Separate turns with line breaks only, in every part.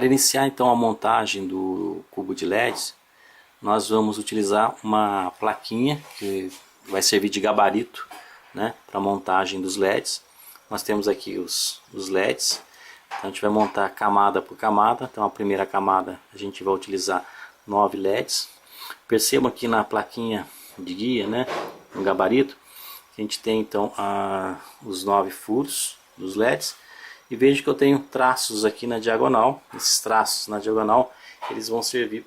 Para iniciar então a montagem do cubo de LEDs, nós vamos utilizar uma plaquinha que vai servir de gabarito, né, para a montagem dos LEDs. Nós temos aqui os LEDs, então a gente vai montar camada por camada. Então a primeira camada a gente vai utilizar 9 LEDs. Percebam aqui na plaquinha de guia, né, no gabarito, que a gente tem então os 9 furos dos LEDs. E veja que eu tenho traços aqui na diagonal. Esses traços na diagonal eles vão servir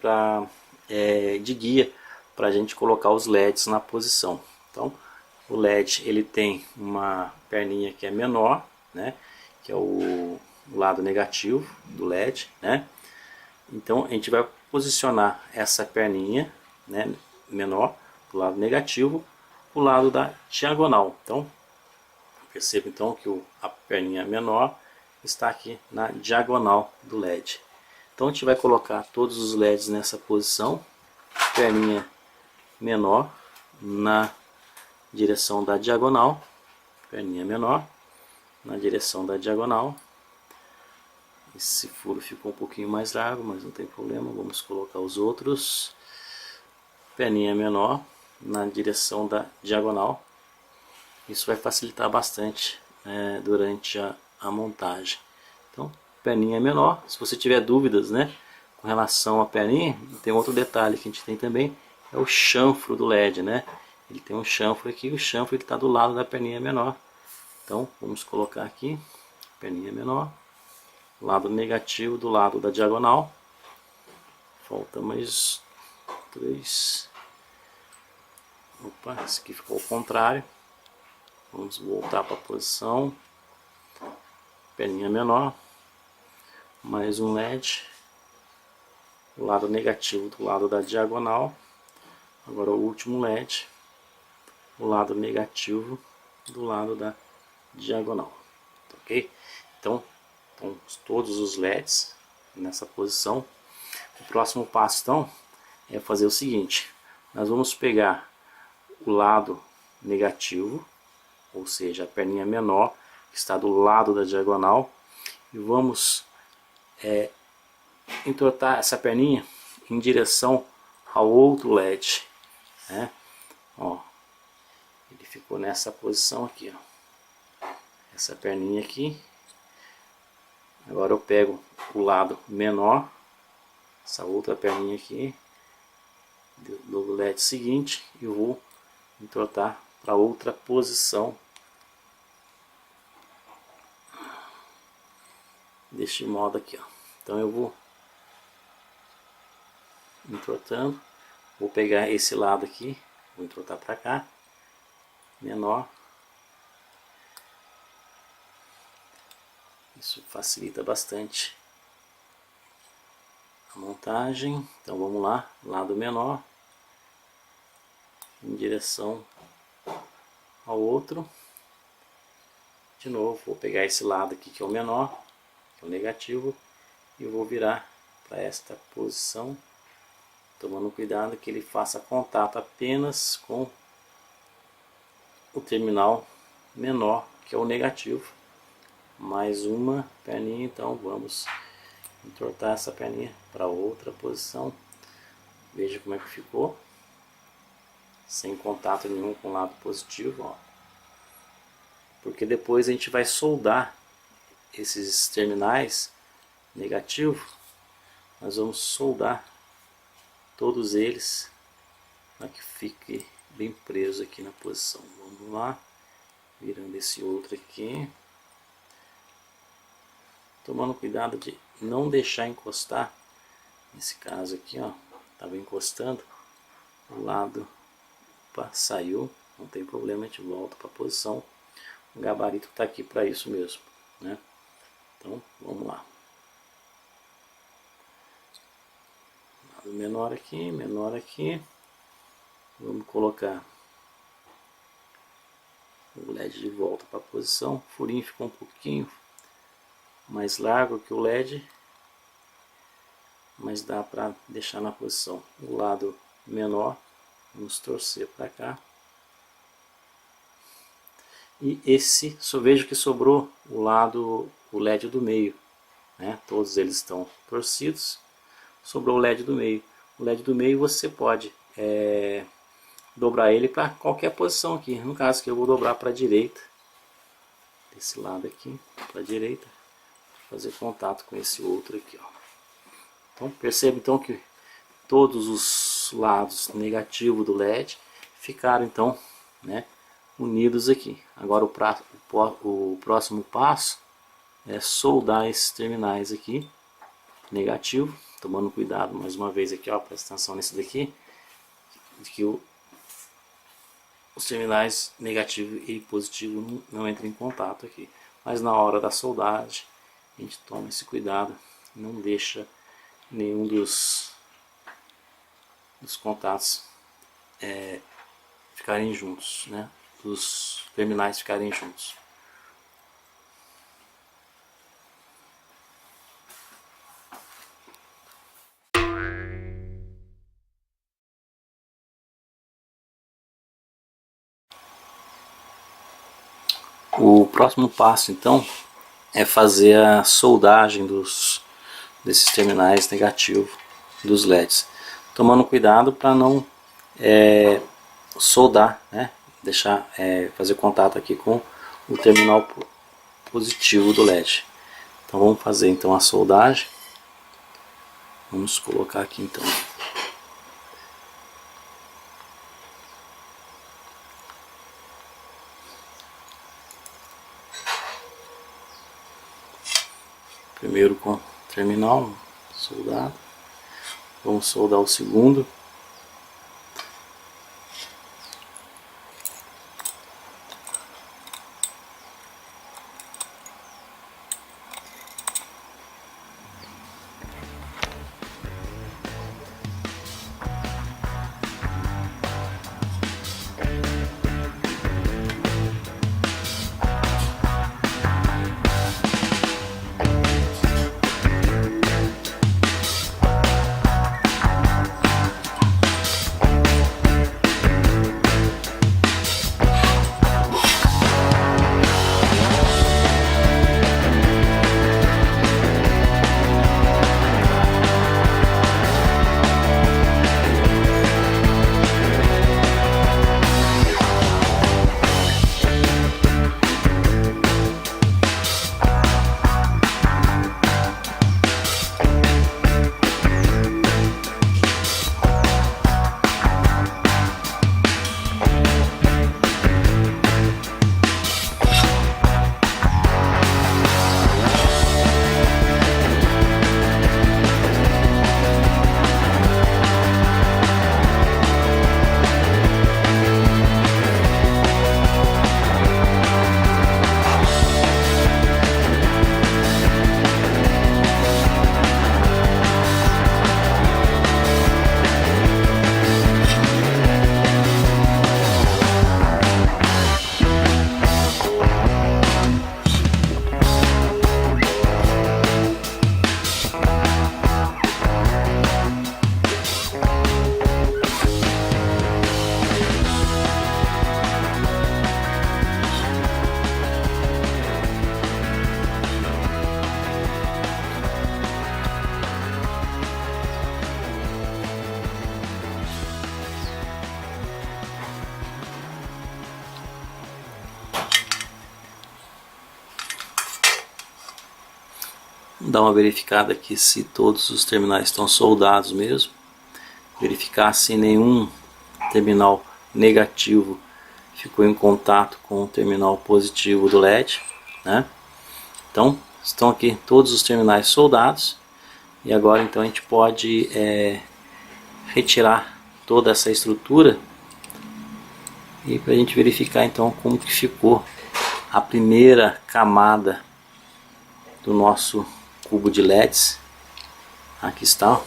de guia para a gente colocar os LEDs na posição. Então o LED ele tem uma perninha que é menor, né, que é o lado negativo do LED, né. Então a gente vai posicionar essa perninha, né, menor do lado negativo, o lado da diagonal. Então perceba então que a perninha menor está aqui na diagonal do LED. Então a gente vai colocar todos os LEDs nessa posição, perninha menor na direção da diagonal, perninha menor na direção da diagonal. Esse furo ficou um pouquinho mais largo, mas não tem problema, vamos colocar os outros. Perninha menor na direção da diagonal. Isso vai facilitar bastante durante a montagem. Então, perninha menor. Se você tiver dúvidas, né, com relação à perninha, tem outro detalhe que a gente tem também, é o chanfro do LED, né? Ele tem um chanfro aqui, o chanfro está do lado da perninha menor. Então, vamos colocar aqui, perninha menor, lado negativo do lado da diagonal. Falta mais 3. Opa, esse aqui ficou ao contrário. Vamos voltar para a posição. Perninha menor, mais um LED, o lado negativo do lado da diagonal. Agora o último LED, o lado negativo do lado da diagonal, ok? Então todos os LEDs nessa posição. O próximo passo então é fazer o seguinte: nós vamos pegar o lado negativo, ou seja, a perninha menor que está do lado da diagonal, e vamos entortar essa perninha em direção ao outro LED, né? Ó, ele ficou nessa posição aqui, ó. Essa perninha aqui. Agora eu pego o lado menor, essa outra perninha aqui do LED seguinte, e vou entortar para outra posição deste modo aqui, ó. Então eu vou entortando, vou pegar esse lado aqui, vou entortar para cá, menor. Isso facilita bastante a montagem. Então vamos lá, lado menor em direção ao outro. De novo, vou pegar esse lado aqui que é o menor, que é o negativo, e vou virar para esta posição, tomando cuidado que ele faça contato apenas com o terminal menor, que é o negativo. Mais uma perninha, então vamos entortar essa perninha para outra posição. Veja como é que ficou, sem contato nenhum com o lado positivo, ó. Porque depois a gente vai soldar esses terminais negativos, nós vamos soldar todos eles para que fique bem preso aqui na posição. Vamos lá, virando esse outro aqui, tomando cuidado de não deixar encostar. Nesse caso aqui, ó, estava encostando o lado, opa, saiu, não tem problema, a gente volta para a posição. O gabarito está aqui para isso mesmo, né? Então vamos lá, lado menor aqui, menor aqui. Vamos colocar o LED de volta para a posição. O furinho ficou um pouquinho mais largo que o LED, mas dá para deixar na posição. O lado menor, vamos torcer para cá. E esse, só vejo que sobrou o LED do meio, né? Todos eles estão torcidos. Sobrou o LED do meio. O LED do meio você pode dobrar ele para qualquer posição aqui. No caso que eu vou dobrar para a direita, desse lado aqui, para a direita, fazer contato com esse outro aqui, ó. Então perceba então que todos os lados negativos do LED ficaram então, né, unidos aqui. Agora o próximo passo é soldar esses terminais aqui negativo, tomando cuidado mais uma vez aqui, ó, presta atenção nesse daqui, de que os terminais negativo e positivo não entram em contato aqui. Mas na hora da soldagem a gente toma esse cuidado, não deixa nenhum dos contatos ficarem juntos, né? Os terminais ficarem juntos. O próximo passo então é fazer a soldagem desses terminais negativos dos LEDs, tomando cuidado para não soldar, né? Deixar fazer contato aqui com o terminal positivo do LED. Então vamos fazer então a soldagem. Vamos colocar aqui então primeiro com o terminal soldado. Vamos soldar o segundo. Dar uma verificada aqui se todos os terminais estão soldados mesmo. Verificar se nenhum terminal negativo ficou em contato com o terminal positivo do LED, né? Então estão aqui todos os terminais soldados. E agora então a gente pode retirar toda essa estrutura e para a gente verificar então como que ficou a primeira camada do nosso cubo de LEDs. Aqui está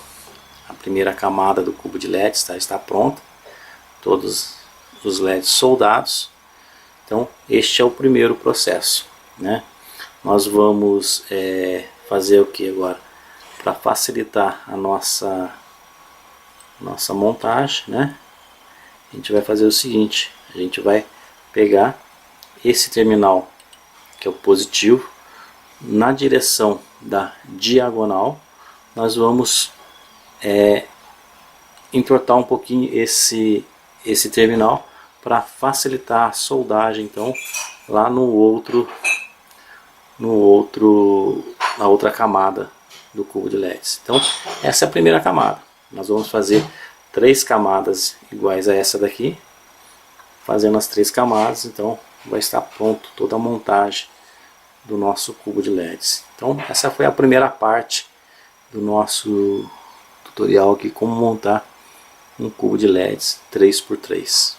a primeira camada do cubo de LEDs, está pronta, todos os LEDs soldados. Então este é o primeiro processo, né? Nós vamos fazer o que agora? Para facilitar a nossa montagem, né? A gente vai fazer o seguinte: a gente vai pegar esse terminal que é o positivo, na direção da diagonal, nós vamos entortar um pouquinho esse terminal para facilitar a soldagem, então, lá na outra camada do cubo de LEDs. Então, essa é a primeira camada. Nós vamos fazer 3 camadas iguais a essa daqui. Fazendo as 3 camadas, então vai estar pronto toda a montagem do nosso cubo de LEDs. Então, essa foi a primeira parte do nosso tutorial aqui, como montar um cubo de LEDs 3x3.